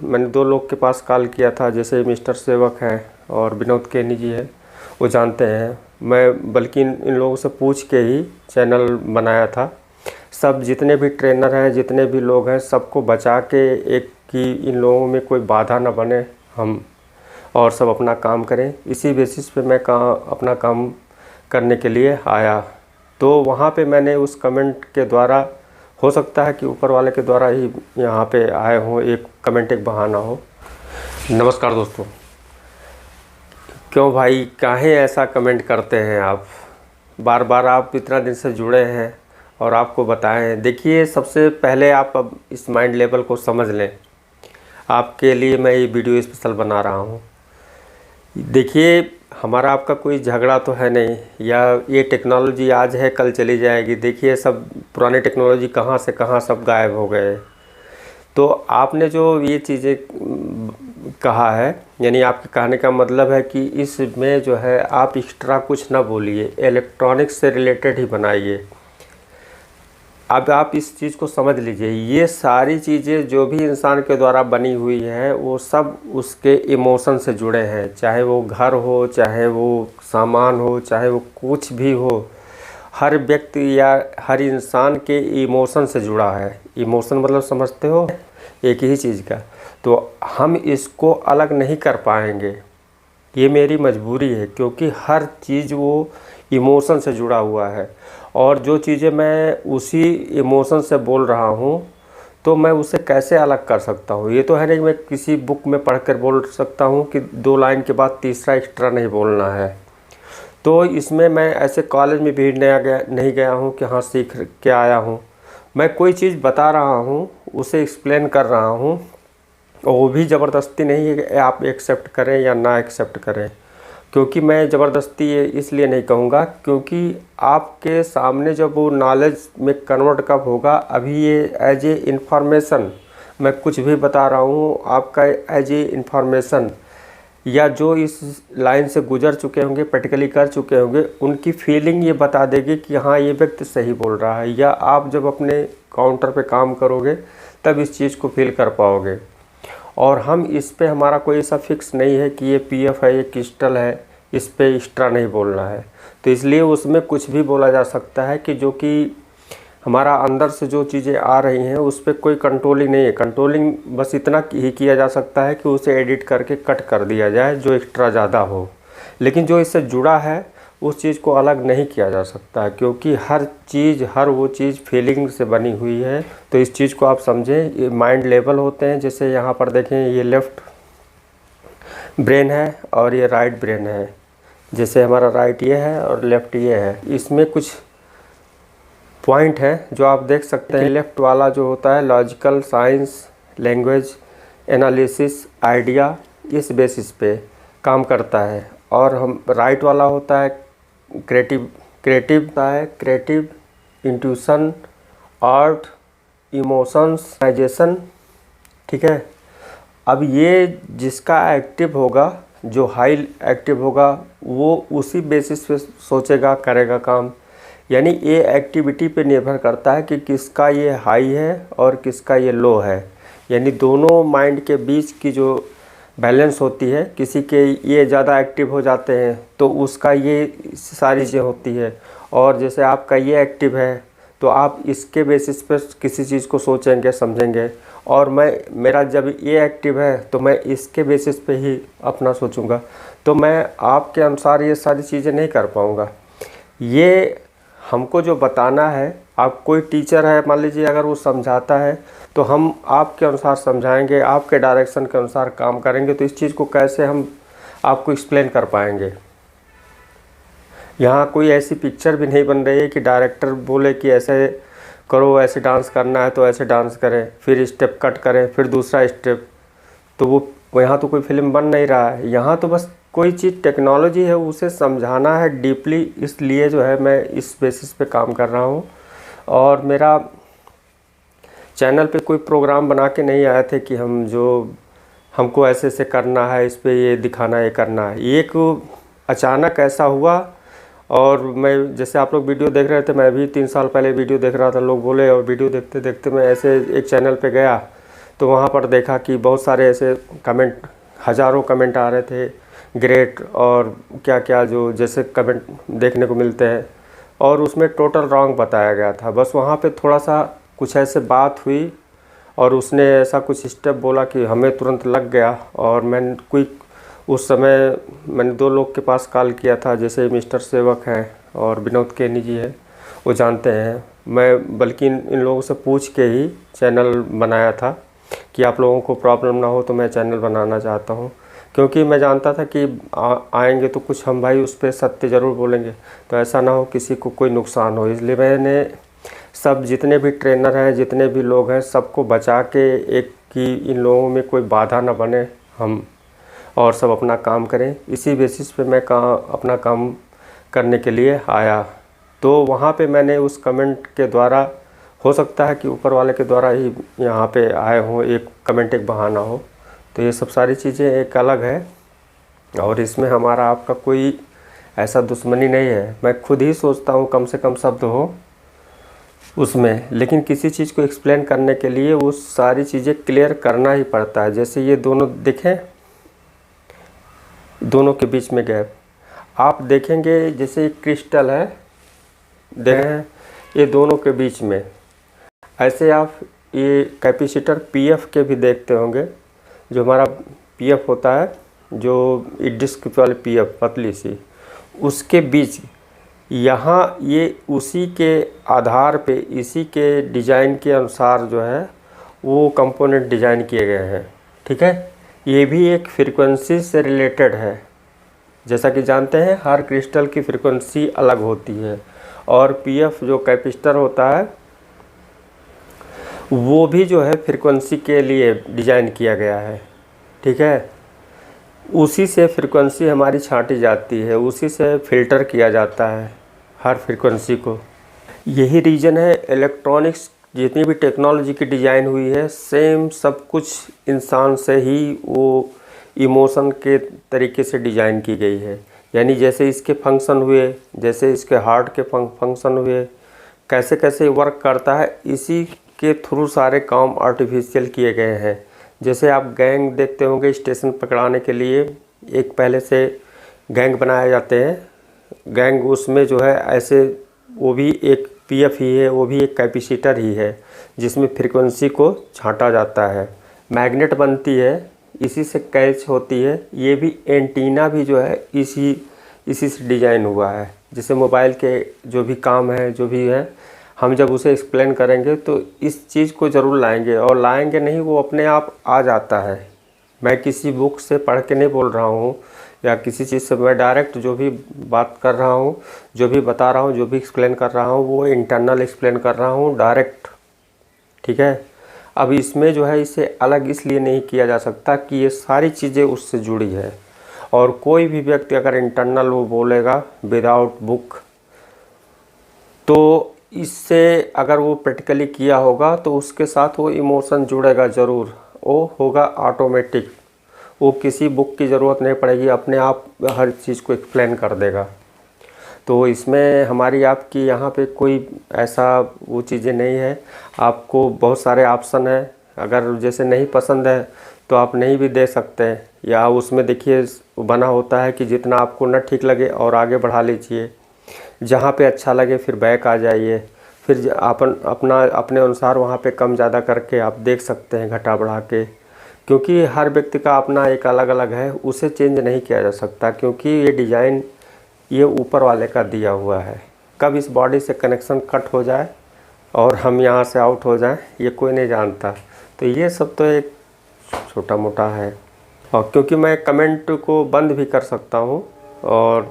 मैंने 2 लोग के पास कॉल किया था, जैसे मिस्टर सेवक हैं और विनोद केनी जी हैं, वो जानते हैं। मैं बल्कि इन लोगों से पूछ के ही चैनल बनाया था। सब जितने भी ट्रेनर हैं, जितने भी लोग हैं, सबको बचा के एक कि इन लोगों में कोई बाधा ना बने, हम और सब अपना काम करें। इसी बेसिस पे मैं अपना काम करने के लिए आया। तो वहाँ पे मैंने उस कमेंट के द्वारा, हो सकता है कि ऊपर वाले के द्वारा ही यहाँ पे आए हों, एक कमेंट एक बहाना हो। नमस्कार दोस्तों। क्यों भाई, काहे ऐसा कमेंट करते हैं आप? बार बार आप इतना दिन से जुड़े हैं और आपको बताएं। देखिए, सबसे पहले आप अब इस माइंड लेवल को समझ लें। आपके लिए मैं ये वीडियो स्पेशल बना रहा हूँ। देखिए, हमारा आपका कोई झगड़ा तो है नहीं, या ये टेक्नोलॉजी आज है कल चली जाएगी। देखिए, सब पुरानी टेक्नोलॉजी कहाँ से कहाँ सब गायब हो गए। तो आपने जो ये चीज़ें कहा है, यानी आपके कहने का मतलब है कि इसमें जो है आप एक्स्ट्रा कुछ ना बोलिए, इलेक्ट्रॉनिक्स से रिलेटेड ही बनाइए। अब आप इस चीज़ को समझ लीजिए, ये सारी चीज़ें जो भी इंसान के द्वारा बनी हुई है वो सब उसके इमोशन से जुड़े हैं। चाहे वो घर हो, चाहे वो सामान हो, चाहे वो कुछ भी हो, हर व्यक्ति या हर इंसान के इमोशन से जुड़ा है। इमोशन मतलब समझते हो, एक ही चीज़ का। तो हम इसको अलग नहीं कर पाएंगे, ये मेरी मजबूरी है, क्योंकि हर चीज़ वो इमोशन से जुड़ा हुआ है। और जो चीज़ें मैं उसी इमोशन से बोल रहा हूँ, तो मैं उसे कैसे अलग कर सकता हूँ? ये तो है नहीं मैं किसी बुक में पढ़कर बोल सकता हूँ कि 2 लाइन के बाद तीसरा एक्स्ट्रा नहीं बोलना है। तो इसमें मैं ऐसे कॉलेज में भी नहीं गया हूँ कि हाँ सीख के आया हूँ। मैं कोई चीज़ बता रहा हूँ, उसे एक्सप्लेन कर रहा हूँ, और वो भी ज़बरदस्ती नहीं है कि आप एक्सेप्ट करें या ना एक्सेप्ट करें। क्योंकि मैं ज़बरदस्ती ये इसलिए नहीं कहूँगा, क्योंकि आपके सामने जब वो नॉलेज में कन्वर्ट कब होगा, अभी ये एज ए इन्फॉर्मेशन मैं कुछ भी बता रहा हूँ आपका, एज ए इन्फॉर्मेशन, या जो इस लाइन से गुजर चुके होंगे, प्रैक्टिकली कर चुके होंगे, उनकी फीलिंग ये बता देगी कि हाँ ये व्यक्ति सही बोल रहा है। या आप जब अपने काउंटर पे काम करोगे तब इस चीज़ को फील कर पाओगे। और हम इस पे, हमारा कोई ऐसा फिक्स नहीं है कि ये पीएफ है, ये क्रिस्टल है, इस पे एक्स्ट्रा नहीं बोलना है। तो इसलिए उसमें कुछ भी बोला जा सकता है कि जो कि हमारा अंदर से जो चीज़ें आ रही हैं उस पर कोई कंट्रोलिंग नहीं है। कंट्रोलिंग बस इतना ही किया जा सकता है कि उसे एडिट करके कट कर दिया जाए जो एक्स्ट्रा ज़्यादा हो, लेकिन जो इससे जुड़ा है उस चीज़ को अलग नहीं किया जा सकता, क्योंकि हर चीज़, हर वो चीज़ फीलिंग से बनी हुई है। तो इस चीज़ को आप समझें। ये माइंड लेवल होते हैं, जैसे यहाँ पर देखें, ये लेफ़्ट ब्रेन है और ये राइट ब्रेन है। जैसे हमारा राइट ये है और लेफ़्ट ये है। इसमें कुछ पॉइंट है जो आप देख सकते हैं। लेफ़्ट वाला जो होता है logical, science, language, analysis, idea, इस बेसिस पे काम करता है। और हम राइट वाला होता है क्रिएटिव, इंट्यूशन, आर्ट, इमोशंस, नाइजेशन। ठीक है। अब ये जिसका एक्टिव होगा, जो हाई एक्टिव होगा, वो उसी बेसिस पे सोचेगा, करेगा काम। यानी ये एक्टिविटी पे निर्भर करता है कि किसका ये हाई है और किसका ये लो है। यानी दोनों माइंड के बीच की जो बैलेंस होती है, किसी के ये ज़्यादा एक्टिव हो जाते हैं तो उसका ये सारी चीज़ें होती है। और जैसे आपका ये एक्टिव है तो आप इसके बेसिस पर किसी चीज़ को सोचेंगे, समझेंगे। और मेरा जब ये एक्टिव है तो मैं इसके बेसिस पे ही अपना सोचूंगा। तो मैं आपके अनुसार ये सारी चीज़ें नहीं कर पाऊँगा। ये हमको जो बताना है, आप कोई टीचर है, मान लीजिए अगर वो समझाता है तो हम आपके अनुसार समझाएंगे, आपके डायरेक्शन के अनुसार काम करेंगे। तो इस चीज़ को कैसे हम आपको एक्सप्लेन कर पाएंगे? यहाँ कोई ऐसी पिक्चर भी नहीं बन रही है कि डायरेक्टर बोले कि ऐसे करो, ऐसे डांस करना है तो ऐसे डांस करें, फिर स्टेप कट करें, फिर दूसरा स्टेप। तो वो यहाँ तो कोई फिल्म बन नहीं रहा है। यहाँ तो बस कोई चीज़ टेक्नोलॉजी है, उसे समझाना है डीपली। इसलिए जो है मैं इस बेसिस पे काम कर रहा हूँ। और मेरा चैनल पे कोई प्रोग्राम बना के नहीं आए थे कि हमको ऐसे ऐसे करना है, इस पे ये दिखाना है, ये करना है। एक अचानक ऐसा हुआ। और मैं, जैसे आप लोग वीडियो देख रहे थे, मैं भी 3 साल पहले वीडियो देख रहा था, लोग बोले, और वीडियो देखते देखते मैं ऐसे एक चैनल पे गया तो वहाँ पर देखा कि बहुत सारे ऐसे कमेंट, हज़ारों कमेंट आ रहे थे, ग्रेट और क्या क्या जो जैसे कमेंट देखने को मिलते हैं, और उसमें टोटल रॉन्ग बताया गया था। बस वहाँ पे थोड़ा सा कुछ ऐसे बात हुई और उसने ऐसा कुछ स्टेप बोला कि हमें तुरंत लग गया। और मैंने उस समय मैंने 2 लोग के पास कॉल किया था, जैसे मिस्टर सेवक हैं और विनोद केनी जी हैं, वो जानते हैं। मैं बल्कि इन लोगों से पूछ के ही चैनल बनाया था कि आप लोगों को प्रॉब्लम ना हो तो मैं चैनल बनाना चाहता हूँ, क्योंकि मैं जानता था कि आएंगे तो कुछ हम भाई उस पर सत्य ज़रूर बोलेंगे, तो ऐसा ना हो किसी को कोई नुकसान हो। इसलिए मैंने सब जितने भी ट्रेनर हैं, जितने भी लोग हैं, सबको बचा के एक कि इन लोगों में कोई बाधा ना बने, हम और सब अपना काम करें, इसी बेसिस पे मैं अपना काम करने के लिए आया। तो वहाँ पे मैंने उस कमेंट के द्वारा, हो सकता है कि ऊपर वाले के द्वारा ही यहाँ पे आए हों, एक कमेंट एक बहाना हो। तो ये सब सारी चीज़ें एक अलग है और इसमें हमारा आपका कोई ऐसा दुश्मनी नहीं है। मैं खुद ही सोचता हूँ कम से कम शब्द हो उसमें, लेकिन किसी चीज़ को एक्सप्लेन करने के लिए वो सारी चीज़ें क्लियर करना ही पड़ता है। जैसे ये दोनों देखें, दोनों के बीच में गैप आप देखेंगे, जैसे एक क्रिस्टल है, देखें ये दोनों के बीच में, ऐसे आप ये कैपेसिटर पीएफ के भी देखते होंगे। जो हमारा पीएफ होता है, जो डिस्क वाले पीएफ पतली सी, उसके बीच यहाँ ये उसी के आधार पे, इसी के डिज़ाइन के अनुसार जो है वो कंपोनेंट डिज़ाइन किए गए हैं। ठीक है, ये भी एक फ्रीक्वेंसी से रिलेटेड है। जैसा कि जानते हैं हर क्रिस्टल की फ्रीक्वेंसी अलग होती है, और पीएफ जो कैपेसिटर होता है वो भी जो है फ्रीक्वेंसी के लिए डिज़ाइन किया गया है। ठीक है, उसी से फ्रीक्वेंसी हमारी छांटी जाती है, उसी से फ़िल्टर किया जाता है हर फ्रीक्वेंसी को। यही रीज़न है इलेक्ट्रॉनिक्स जितनी भी टेक्नोलॉजी की डिज़ाइन हुई है, सेम सब कुछ इंसान से ही वो इमोशन के तरीके से डिज़ाइन की गई है। यानी जैसे इसके फंक्शन हुए, जैसे इसके हार्ट के फंक्शन हुए, कैसे कैसे वर्क करता है, इसी के थ्रू सारे काम आर्टिफिशियल किए गए हैं। जैसे आप गैंग देखते होंगे, स्टेशन पकड़ाने के लिए एक पहले से गैंग बनाए जाते हैं। गैंग उसमें जो है ऐसे, वो भी एक पीएफ ही है, वो भी एक कैपेसिटर ही है, जिसमें फ्रीक्वेंसी को छांटा जाता है। मैग्नेट बनती है, इसी से कैच होती है। ये भी एंटीना भी जो है इसी से डिज़ाइन हुआ है। जैसे मोबाइल के जो भी काम है, जो भी है, हम जब उसे एक्सप्लेन करेंगे तो इस चीज़ को ज़रूर लाएंगे, और लाएंगे नहीं वो अपने आप आ जाता है। मैं किसी बुक से पढ़ के नहीं बोल रहा हूँ या किसी चीज़ से, मैं डायरेक्ट जो भी बात कर रहा हूँ, जो भी बता रहा हूँ, जो भी एक्सप्लेन कर रहा हूँ, वो इंटरनल एक्सप्लेन कर रहा हूँ डायरेक्ट। ठीक है, अब इसमें जो है इसे अलग इसलिए नहीं किया जा सकता कि ये सारी चीज़ें उससे जुड़ी है, और कोई भी व्यक्ति अगर इंटरनल वो बोलेगा विदाउट बुक, तो इससे अगर वो प्रैक्टिकली किया होगा तो उसके साथ वो इमोशन जुड़ेगा ज़रूर, वो होगा ऑटोमेटिक। वो किसी बुक की ज़रूरत नहीं पड़ेगी, अपने आप हर चीज़ को एक्सप्लेन कर देगा। तो इसमें हमारी आपकी यहाँ पे कोई ऐसा वो चीज़ें नहीं है। आपको बहुत सारे ऑप्शन हैं, अगर जैसे नहीं पसंद है तो आप नहीं भी दे सकते हैं, या उसमें देखिए बना होता है कि जितना आपको न ठीक लगे और आगे बढ़ा लीजिए, जहाँ पे अच्छा लगे फिर बैक आ जाइए, फिर अपने अनुसार वहाँ पे कम ज़्यादा करके आप देख सकते हैं, घटा बढ़ा के। क्योंकि हर व्यक्ति का अपना एक अलग अलग है, उसे चेंज नहीं किया जा सकता, क्योंकि ये डिज़ाइन ये ऊपर वाले का दिया हुआ है। कब इस बॉडी से कनेक्शन कट हो जाए और हम यहाँ से आउट हो जाएं, ये कोई नहीं जानता। तो ये सब तो एक छोटा मोटा है, और क्योंकि मैं कमेंट को बंद भी कर सकता हूँ, और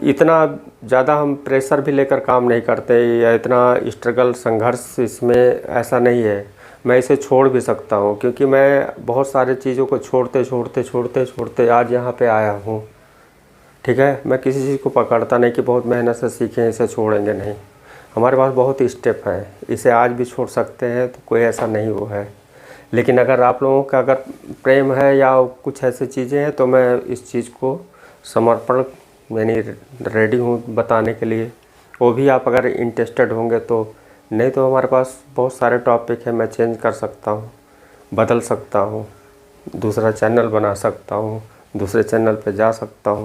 इतना ज़्यादा हम प्रेशर भी लेकर काम नहीं करते, या इतना स्ट्रगल संघर्ष इसमें ऐसा नहीं है। मैं इसे छोड़ भी सकता हूँ, क्योंकि मैं बहुत सारे चीज़ों को छोड़ते आज यहाँ पे आया हूँ। ठीक है, मैं किसी चीज़ को पकड़ता नहीं कि बहुत मेहनत से सीखें इसे छोड़ेंगे, नहीं। हमारे पास बहुत स्टेप है, इसे आज भी छोड़ सकते हैं, तो कोई ऐसा नहीं वो है। लेकिन अगर आप लोगों का अगर प्रेम है या कुछ ऐसी चीज़ें हैं, तो मैं इस चीज़ को समर्पण यानी रेडी हूँ बताने के लिए। वो भी आप अगर इंटरेस्टेड होंगे तो, नहीं तो हमारे पास बहुत सारे टॉपिक हैं, मैं चेंज कर सकता हूँ। बदल सकता हूँ, दूसरा चैनल बना सकता हूँ, दूसरे चैनल पे जा सकता हूँ।